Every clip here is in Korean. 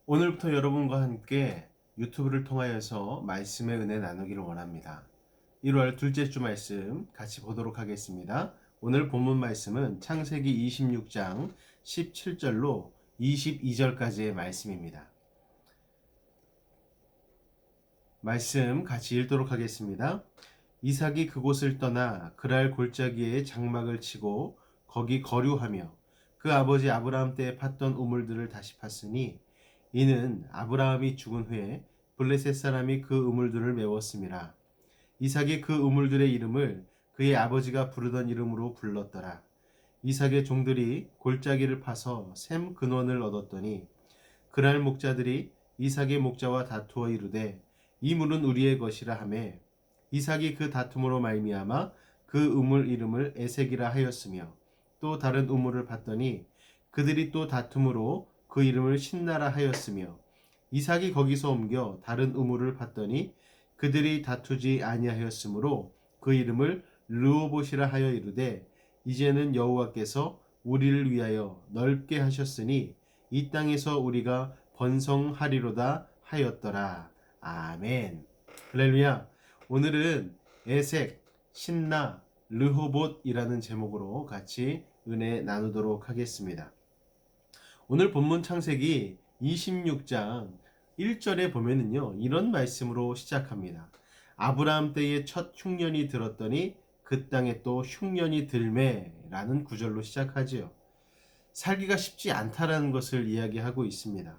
오늘부터 여러분과 함께 유튜브를 통하여서 말씀의 은혜 나누기를 원합니다. 1월 둘째 주 말씀 같이 보도록 하겠습니다. 오늘 본문 말씀은 창세기 26장 17절로 22절까지의 말씀입니다. 말씀 같이 읽도록 하겠습니다. 이삭이 그곳을 떠나 그랄 골짜기에 장막을 치고 거기 거류하며 그 아버지 아브라함 때에 팠던 우물들을 다시 팠으니 이는 아브라함이 죽은 후에 블레셋 사람이 그 우물들을 메웠음이라. 이삭이 그 우물들의 이름을 그의 아버지가 부르던 이름으로 불렀더라. 이삭의 종들이 골짜기를 파서 샘 근원을 얻었더니 그날 목자들이 이삭의 목자와 다투어 이르되 이 물은 우리의 것이라 하매 이삭이 그 다툼으로 말미암아 그 우물 이름을 에색이라 하였으며 또 다른 우물을 봤더니 그들이 또 다툼으로 그 이름을 신나라 하였으며 이삭이 거기서 옮겨 다른 우물을 봤더니 그들이 다투지 아니하였으므로 그 이름을 르호봇이라 하여 이르되 이제는 여호와께서 우리를 위하여 넓게 하셨으니 이 땅에서 우리가 번성하리로다 하였더라. 아멘. 할렐루야. 오늘은 에색, 신나, 르호봇이라는 제목으로 같이 은혜 나누도록 하겠습니다. 오늘 본문 창세기 26장 1절에 보면은요, 이런 말씀으로 시작합니다. 아브라함 때에 첫 흉년이 들었더니 그 땅에 또 흉년이 들매라는 구절로 시작하지요. 살기가 쉽지 않다라는 것을 이야기하고 있습니다.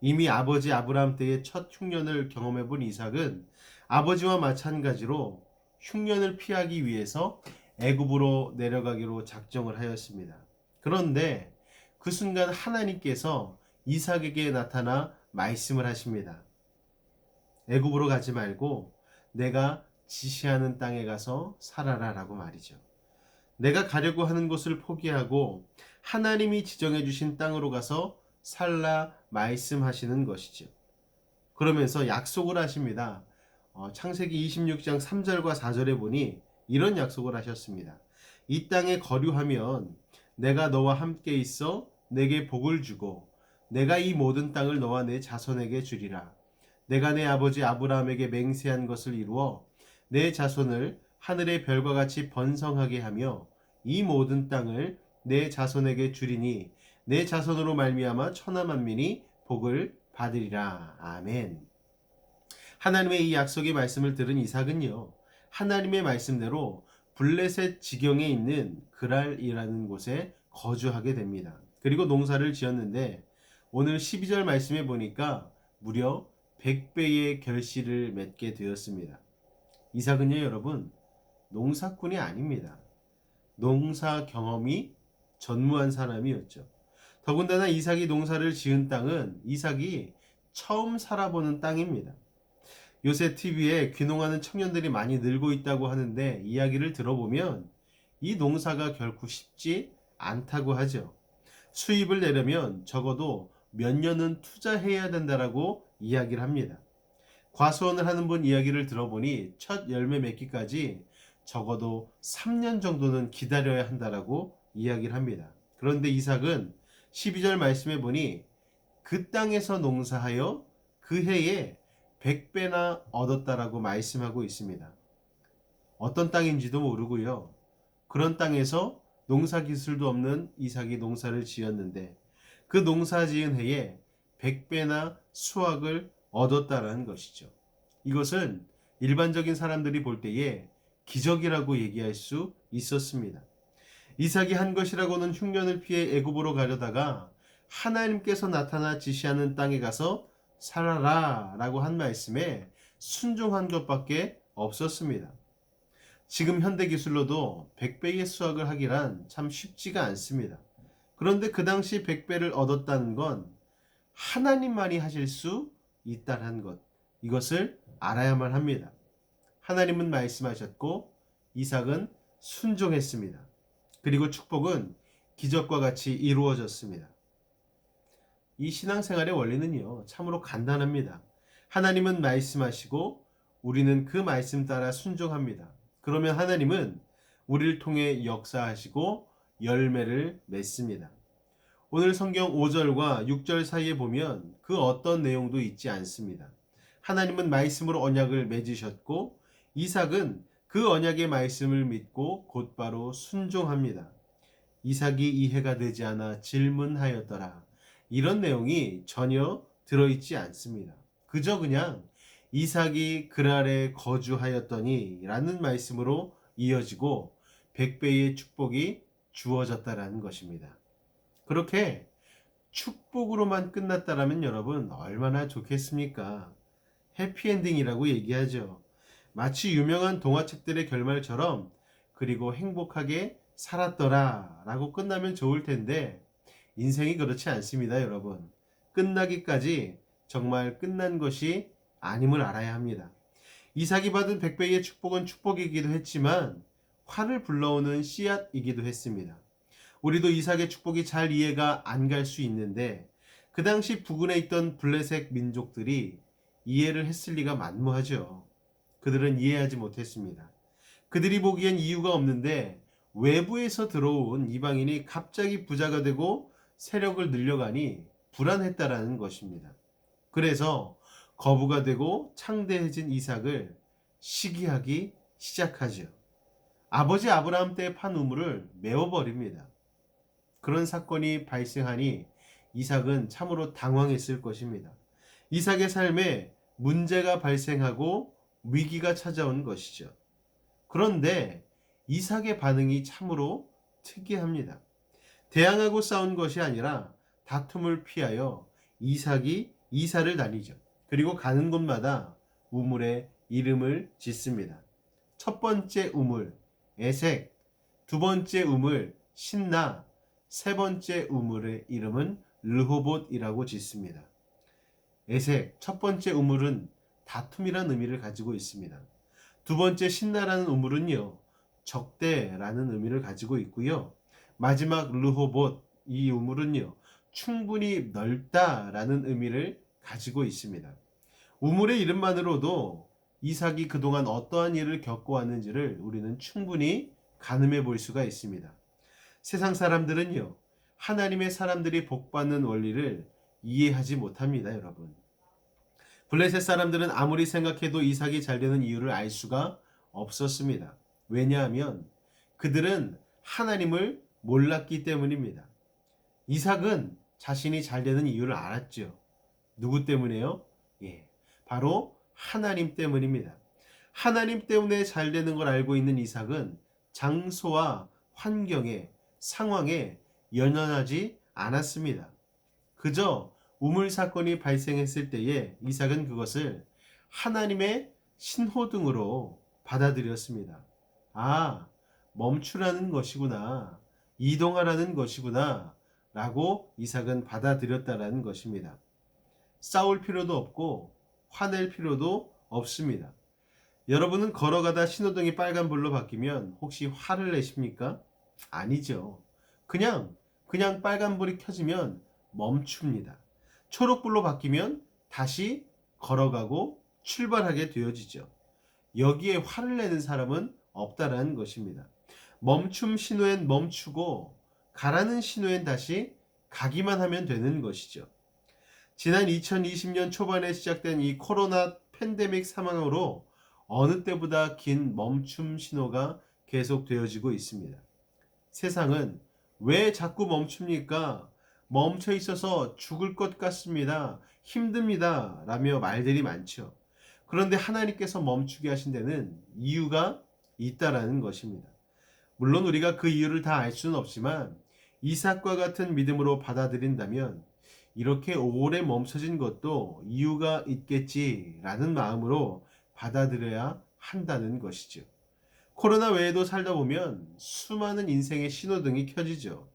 이미 아버지 아브라함 때의 첫 흉년을 경험해 본 이삭은 아버지와 마찬가지로 흉년을 피하기 위해서 애굽으로 내려가기로 작정을 하였습니다. 그런데 그 순간 하나님께서 이삭에게 나타나 말씀을 하십니다. 애굽으로 가지 말고 내가 지시하는 땅에 가서 살아라 라고 말이죠. 내가 가려고 하는 곳을 포기하고 하나님이 지정해 주신 땅으로 가서 살라 말씀하시는 것이죠. 그러면서 약속을 하십니다. 창세기 26장 3절과 4절에 보니 이런 약속을 하셨습니다. 이 땅에 거류하면 내가 너와 함께 있어 내게 복을 주고 내가 이 모든 땅을 너와 내 자손에게 주리라. 내가 내 아버지 아브라함에게 맹세한 것을 이루어 내 자손을 하늘의 별과 같이 번성하게 하며 이 모든 땅을 내 자손에게 주리니 내 자손으로 말미암아 천하 만민이 복을 받으리라. 아멘. 하나님의 이 약속의 말씀을 들은 이삭은요, 하나님의 말씀대로 블레셋 지경에 있는 그랄이라는 곳에 거주하게 됩니다. 그리고 농사를 지었는데 오늘 12절 말씀에 보니까 무려 100배의 결실을 맺게 되었습니다. 이삭은요, 여러분, 농사꾼이 아닙니다. 농사 경험이 전무한 사람이었죠. 더군다나 이삭이 농사를 지은 땅은 이삭이 처음 살아보는 땅입니다. 요새 TV에 귀농하는 청년들이 많이 늘고 있다고 하는데 이야기를 들어보면 이 농사가 결코 쉽지 않다고 하죠. 수입을 내려면 적어도 몇 년은 투자해야 된다라고 이야기를 합니다. 과수원을 하는 분 이야기를 들어보니 첫 열매 맺기까지 적어도 3년 정도는 기다려야 한다라고 이야기를 합니다. 그런데 이삭은 12절 말씀해 보니 그 땅에서 농사하여 그 해에 100배나 얻었다라고 말씀하고 있습니다. 어떤 땅인지도 모르고요. 그런 땅에서 농사 기술도 없는 이삭이 농사를 지었는데 그 농사 지은 해에 100배나 수확을 얻었다라는 것이죠. 이것은 일반적인 사람들이 볼 때에 기적이라고 얘기할 수 있었습니다. 이삭이 한 것이라고는 흉년을 피해 애굽으로 가려다가 하나님께서 나타나 지시하는 땅에 가서 살아라 라고 한 말씀에 순종한 것밖에 없었습니다. 지금 현대 기술로도 100배의 수확을 하기란 참 쉽지가 않습니다. 그런데 그 당시 100배를 얻었다는 건 하나님만이 하실 수 있다는 것, 이것을 알아야만 합니다. 하나님은 말씀하셨고 이삭은 순종했습니다. 그리고 축복은 기적과 같이 이루어졌습니다. 이 신앙생활의 원리는요, 참으로 간단합니다. 하나님은 말씀하시고 우리는 그 말씀 따라 순종합니다. 그러면 하나님은 우리를 통해 역사하시고 열매를 맺습니다. 오늘 성경 5절과 6절 사이에 보면 그 어떤 내용도 있지 않습니다. 하나님은 말씀으로 언약을 맺으셨고 이삭은 그 언약의 말씀을 믿고 곧바로 순종합니다. 이삭이 이해가 되지 않아 질문하였더라. 이런 내용이 전혀 들어있지 않습니다. 그저 그냥 이삭이 그랄에 거주하였더니 라는 말씀으로 이어지고 100배의 축복이 주어졌다라는 것입니다. 그렇게 축복으로만 끝났다라면 여러분 얼마나 좋겠습니까? 해피엔딩이라고 얘기하죠. 마치 유명한 동화책들의 결말처럼 그리고 행복하게 살았더라 라고 끝나면 좋을 텐데 인생이 그렇지 않습니다, 여러분. 끝나기까지 정말 끝난 것이 아님을 알아야 합니다. 이삭이 받은 100배의 축복은 축복이기도 했지만 화를 불러오는 씨앗이기도 했습니다. 우리도 이삭의 축복이 잘 이해가 안 갈 수 있는데 그 당시 부근에 있던 블레셋 민족들이 이해를 했을 리가 만무하죠. 그들은 이해하지 못했습니다. 그들이 보기엔 이유가 없는데 외부에서 들어온 이방인이 갑자기 부자가 되고 세력을 늘려가니 불안했다라는 것입니다. 그래서 거부가 되고 창대해진 이삭을 시기하기 시작하죠. 아버지 아브라함 때의 판 우물을 메워버립니다. 그런 사건이 발생하니 이삭은 참으로 당황했을 것입니다. 이삭의 삶에 문제가 발생하고 위기가 찾아온 것이죠. 그런데 이삭의 반응이 참으로 특이합니다. 대항하고 싸운 것이 아니라 다툼을 피하여 이삭이 이사를 다니죠. 그리고 가는 곳마다 우물에 이름을 짓습니다. 첫 번째 우물 에색, 두 번째 우물 신나, 세 번째 우물의 이름은 르호봇이라고 짓습니다. 에색, 첫 번째 우물은 다툼이라는 의미를 가지고 있습니다. 두 번째 신나라는 우물은요, 적대라는 의미를 가지고 있고요. 마지막 르호봇, 이 우물은요, 충분히 넓다라는 의미를 가지고 있습니다. 우물의 이름만으로도 이삭이 그동안 어떠한 일을 겪어왔는지를 우리는 충분히 가늠해 볼 수가 있습니다. 세상 사람들은요, 하나님의 사람들이 복받는 원리를 이해하지 못합니다, 여러분. 블레셋 사람들은 아무리 생각해도 이삭이 잘 되는 이유를 알 수가 없었습니다. 왜냐하면 그들은 하나님을 몰랐기 때문입니다. 이삭은 자신이 잘 되는 이유를 알았죠. 누구 때문에요? 바로 하나님 때문입니다. 하나님 때문에 잘 되는 걸 알고 있는 이삭은 장소와 환경에, 상황에 연연하지 않았습니다. 그저 우물 사건이 발생했을 때에 이삭은 그것을 하나님의 신호등으로 받아들였습니다. 아, 멈추라는 것이구나. 이동하라는 것이구나. 라고 이삭은 받아들였다라는 것입니다. 싸울 필요도 없고 화낼 필요도 없습니다. 여러분은 걸어가다 신호등이 빨간불로 바뀌면 혹시 화를 내십니까? 아니죠. 그냥 빨간불이 켜지면 멈춥니다. 초록불로 바뀌면 다시 걸어가고 출발하게 되어지죠. 여기에 화를 내는 사람은 없다라는 것입니다. 멈춤 신호엔 멈추고 가라는 신호엔 다시 가기만 하면 되는 것이죠. 지난 2020년 초반에 시작된 이 코로나 팬데믹 상황으로 어느 때보다 긴 멈춤 신호가 계속되어지고 있습니다. 세상은 왜 자꾸 멈춥니까? 멈춰 있어서 죽을 것 같습니다. 힘듭니다. 라며 말들이 많죠. 그런데 하나님께서 멈추게 하신 데는 이유가 있다라는 것입니다. 물론 우리가 그 이유를 다 알 수는 없지만 이삭과 같은 믿음으로 받아들인다면 이렇게 오래 멈춰진 것도 이유가 있겠지라는 마음으로 받아들여야 한다는 것이죠. 코로나 외에도 살다 보면 수많은 인생의 신호등이 켜지죠.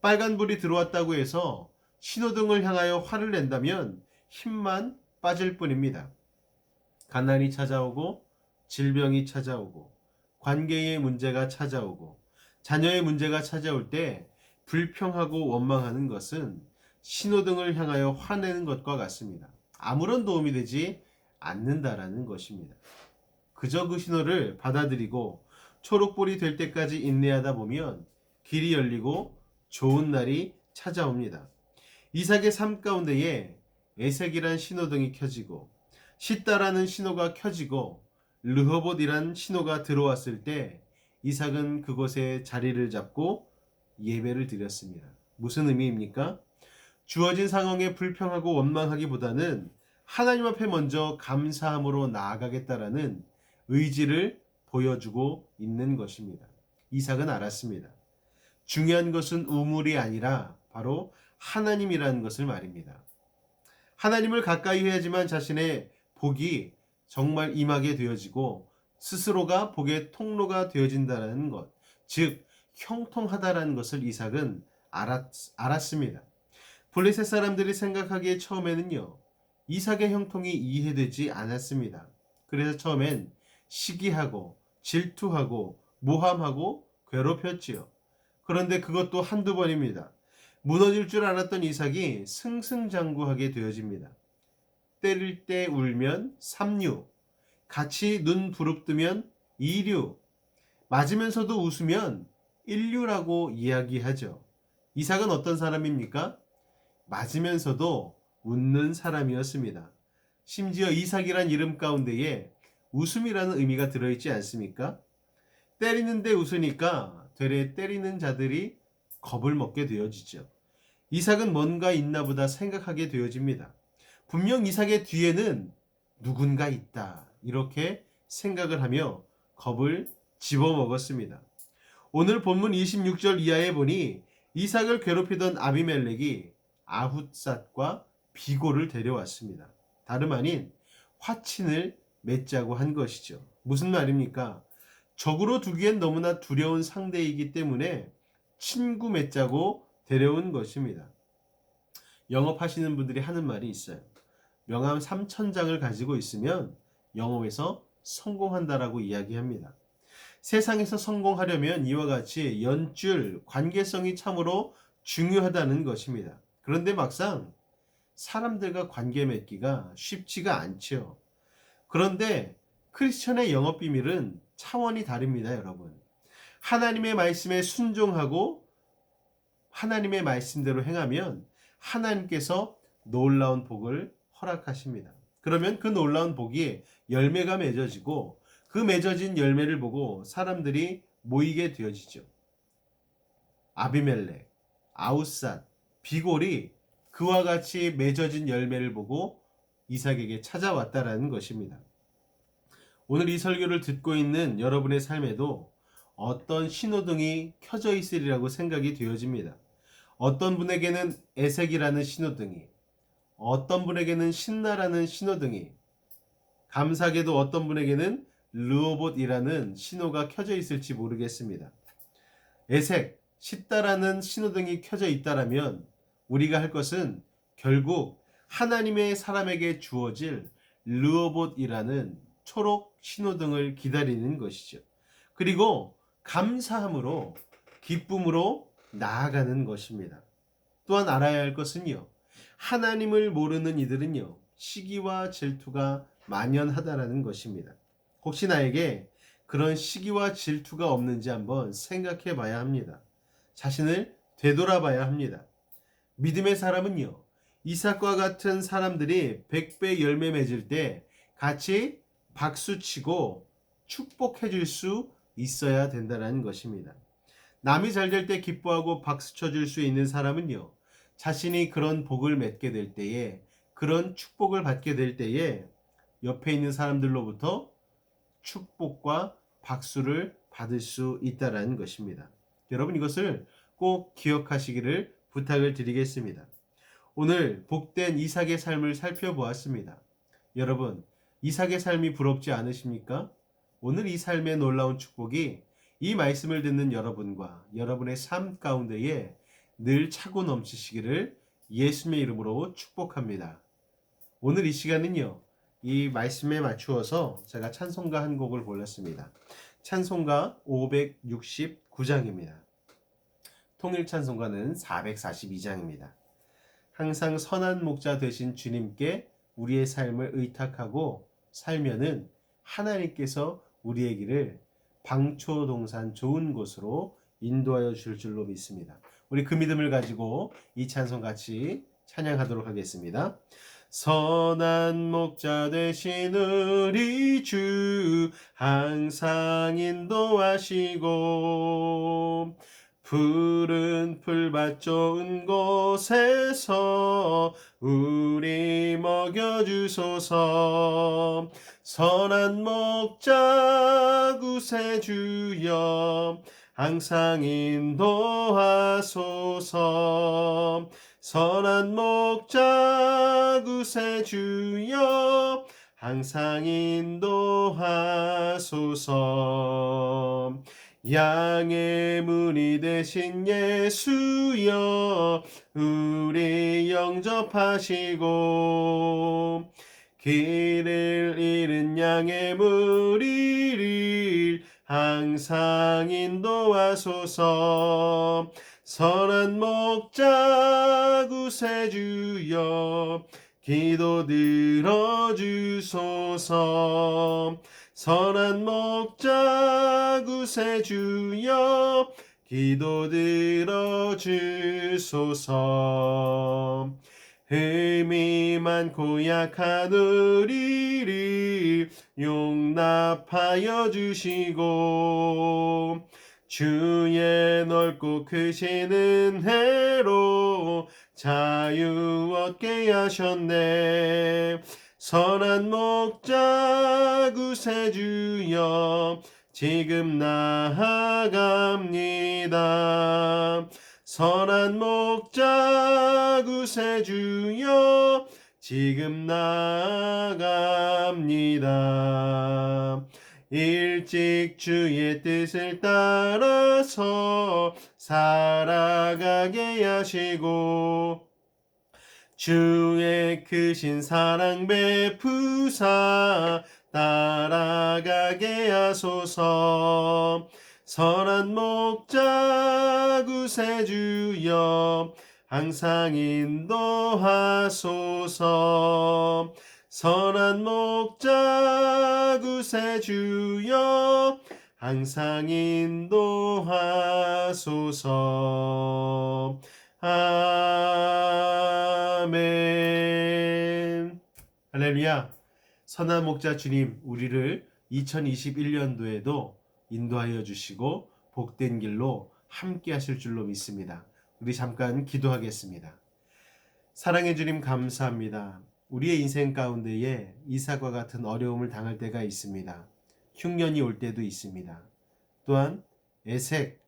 빨간불이 들어왔다고 해서 신호등을 향하여 화를 낸다면 힘만 빠질 뿐입니다. 가난이 찾아오고 질병이 찾아오고 관계의 문제가 찾아오고 자녀의 문제가 찾아올 때 불평하고 원망하는 것은 신호등을 향하여 화내는 것과 같습니다. 아무런 도움이 되지 않는다라는 것입니다. 그저 그 신호를 받아들이고 초록불이 될 때까지 인내하다 보면 길이 열리고 좋은 날이 찾아옵니다. 이삭의 삶 가운데에 에색이란 신호등이 켜지고 시다라는 신호가 켜지고 르호봇이란 신호가 들어왔을 때 이삭은 그곳에 자리를 잡고 예배를 드렸습니다. 무슨 의미입니까? 주어진 상황에 불평하고 원망하기보다는 하나님 앞에 먼저 감사함으로 나아가겠다라는 의지를 보여주고 있는 것입니다. 이삭은 알았습니다. 중요한 것은 우물이 아니라 바로 하나님이라는 것을 말입니다. 하나님을 가까이 해야지만 자신의 복이 정말 임하게 되어지고 스스로가 복의 통로가 되어진다는 것, 즉 형통하다라는 것을 이삭은 알았습니다. 블레셋 사람들이 생각하기에 처음에는요, 이삭의 형통이 이해되지 않았습니다. 그래서 처음엔 시기하고 질투하고 모함하고 괴롭혔지요. 그런데 그것도 한두 번입니다. 무너질 줄 알았던 이삭이 승승장구하게 되어집니다. 때릴 때 울면 삼류, 같이 눈 부릅뜨면 이류, 맞으면서도 웃으면 일류라고 이야기하죠. 이삭은 어떤 사람입니까? 맞으면서도 웃는 사람이었습니다. 심지어 이삭이란 이름 가운데에 웃음이라는 의미가 들어있지 않습니까? 때리는데 웃으니까 되레 때리는 자들이 겁을 먹게 되어지죠. 이삭은 뭔가 있나 보다 생각하게 되어집니다. 분명 이삭의 뒤에는 누군가 있다. 이렇게 생각을 하며 겁을 집어먹었습니다. 오늘 본문 26절 이하에 보니 이삭을 괴롭히던 아비멜렉이 아훗삿과 비골을 데려왔습니다. 다름 아닌 화친을 맺자고 한 것이죠. 무슨 말입니까? 적으로 두기엔 너무나 두려운 상대이기 때문에 친구 맺자고 데려온 것입니다. 영업하시는 분들이 하는 말이 있어요. 명함 3,000장을 가지고 있으면 영업에서 성공한다라고 이야기합니다. 세상에서 성공하려면 이와 같이 연줄, 관계성이 참으로 중요하다는 것입니다. 그런데 막상 사람들과 관계 맺기가 쉽지가 않죠. 그런데 크리스천의 영업 비밀은 차원이 다릅니다, 여러분. 하나님의 말씀에 순종하고 하나님의 말씀대로 행하면 하나님께서 놀라운 복을 허락하십니다. 그러면 그 놀라운 복이 열매가 맺어지고 그 맺어진 열매를 보고 사람들이 모이게 되어지죠. 아비멜렉, 아웃삿, 비골이 그와 같이 맺어진 열매를 보고 이삭에게 찾아왔다라는 것입니다. 오늘 이 설교를 듣고 있는 여러분의 삶에도 어떤 신호등이 켜져 있으리라고 생각이 되어집니다. 어떤 분에게는 에색이라는 신호등이, 어떤 분에게는 신나라는 신호등이, 감사하게도 어떤 분에게는 르호봇이라는 신호가 켜져 있을지 모르겠습니다. 에색, 시다라는 신호등이 켜져 있다라면 우리가 할 것은 결국 하나님의 사람에게 주어질 르호봇이라는 초록 신호등을 기다리는 것이죠. 그리고 감사함으로 기쁨으로 나아가는 것입니다. 또한 알아야 할 것은요, 하나님을 모르는 이들은요, 시기와 질투가 만연하다라는 것입니다. 혹시 나에게 그런 시기와 질투가 없는지 한번 생각해 봐야 합니다. 자신을 되돌아봐야 합니다. 믿음의 사람은요, 이삭과 같은 사람들이 100배 열매 맺을 때 같이 박수치고 축복해 줄 수 있어야 된다는 것입니다. 남이 잘 될 때 기뻐하고 박수 쳐줄 수 있는 사람은요, 자신이 그런 복을 맺게 될 때에, 그런 축복을 받게 될 때에 옆에 있는 사람들로부터 축복과 박수를 받을 수 있다는 것입니다. 여러분, 이것을 꼭 기억하시기를 부탁을 드리겠습니다. 오늘 복된 이삭의 삶을 살펴보았습니다. 여러분, 이삭의 삶이 부럽지 않으십니까? 오늘 이 삶의 놀라운 축복이 이 말씀을 듣는 여러분과 여러분의 삶 가운데에 늘 차고 넘치시기를 예수님의 이름으로 축복합니다. 오늘 이 시간은요, 이 말씀에 맞추어서 제가 찬송가 한 곡을 골랐습니다. 찬송가 569장입니다. 통일 찬송가는 442장입니다. 항상 선한 목자 되신 주님께 우리의 삶을 의탁하고 살면은 하나님께서 우리의 길을 방초동산 좋은 곳으로 인도하여 줄 줄로 믿습니다. 우리 그 믿음을 가지고 이 찬송 같이 찬양하도록 하겠습니다. 선한 목자 되신 우리 주 항상 인도하시고 푸른 풀밭 좋은 곳에서 우리 먹여주소서. 선한 목자 구세주여 항상 인도하소서. 선한 목자 구세주여 항상 인도하소서. 양의 문이 되신 예수여 우리 영접하시고 길을 잃은 양의 무리를 항상 인도하소서. 선한 목자 구세주여 기도 들어주소서. 선한 목자 구세주여 기도 들어주소서. 흠이 많고 약한 우리를 용납하여 주시고 주의 넓고 크신 은혜로 자유 얻게 하셨네. 선한 목자 구세주여 지금 나아갑니다. 선한 목자 구세주여 지금 나아갑니다. 일찍 주의 뜻을 따라서 살아가게 하시고 주의 크신 사랑 베푸사 따라가게 하소서. 선한 목자 구세주여 항상 인도하소서. 선한 목자 구세주여 항상 인도하소서. 아멘. 할렐루야. 선한 목자 주님, 우리를 2021년도에도 인도하여 주시고 복된 길로 함께 하실 줄로 믿습니다. 우리 잠깐 기도하겠습니다. 사랑해 주님 감사합니다. 우리의 인생 가운데에 이삭과 같은 어려움을 당할 때가 있습니다. 흉년이 올 때도 있습니다. 또한 애색,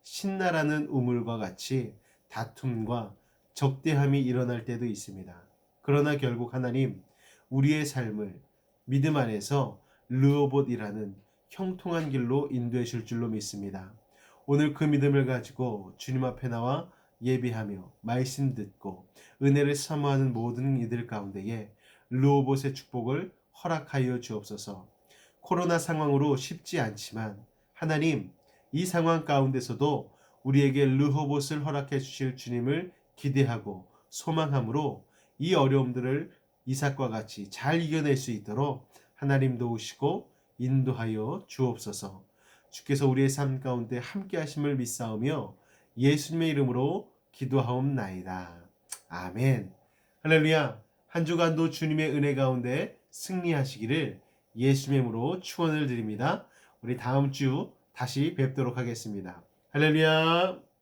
신나라는 우물과 같이 다툼과 적대함이 일어날 때도 있습니다. 그러나 결국 하나님, 우리의 삶을 믿음 안에서 르호봇이라는 형통한 길로 인도해 줄 줄로 믿습니다. 오늘 그 믿음을 가지고 주님 앞에 나와 예배하며 말씀 듣고 은혜를 사모하는 모든 이들 가운데에 르호봇의 축복을 허락하여 주옵소서. 코로나 상황으로 쉽지 않지만 하나님, 이 상황 가운데서도 우리에게 르호봇을 허락해 주실 주님을 기대하고 소망함으로 이 어려움들을 이삭과 같이 잘 이겨낼 수 있도록 하나님 도우시고 인도하여 주옵소서. 주께서 우리의 삶 가운데 함께 하심을 믿사오며 예수님의 이름으로 기도하옵나이다. 아멘. 할렐루야. 한 주간도 주님의 은혜 가운데 승리하시기를 예수님의 이름으로 축원을 드립니다. 우리 다음 주 다시 뵙도록 하겠습니다. 할렐루야.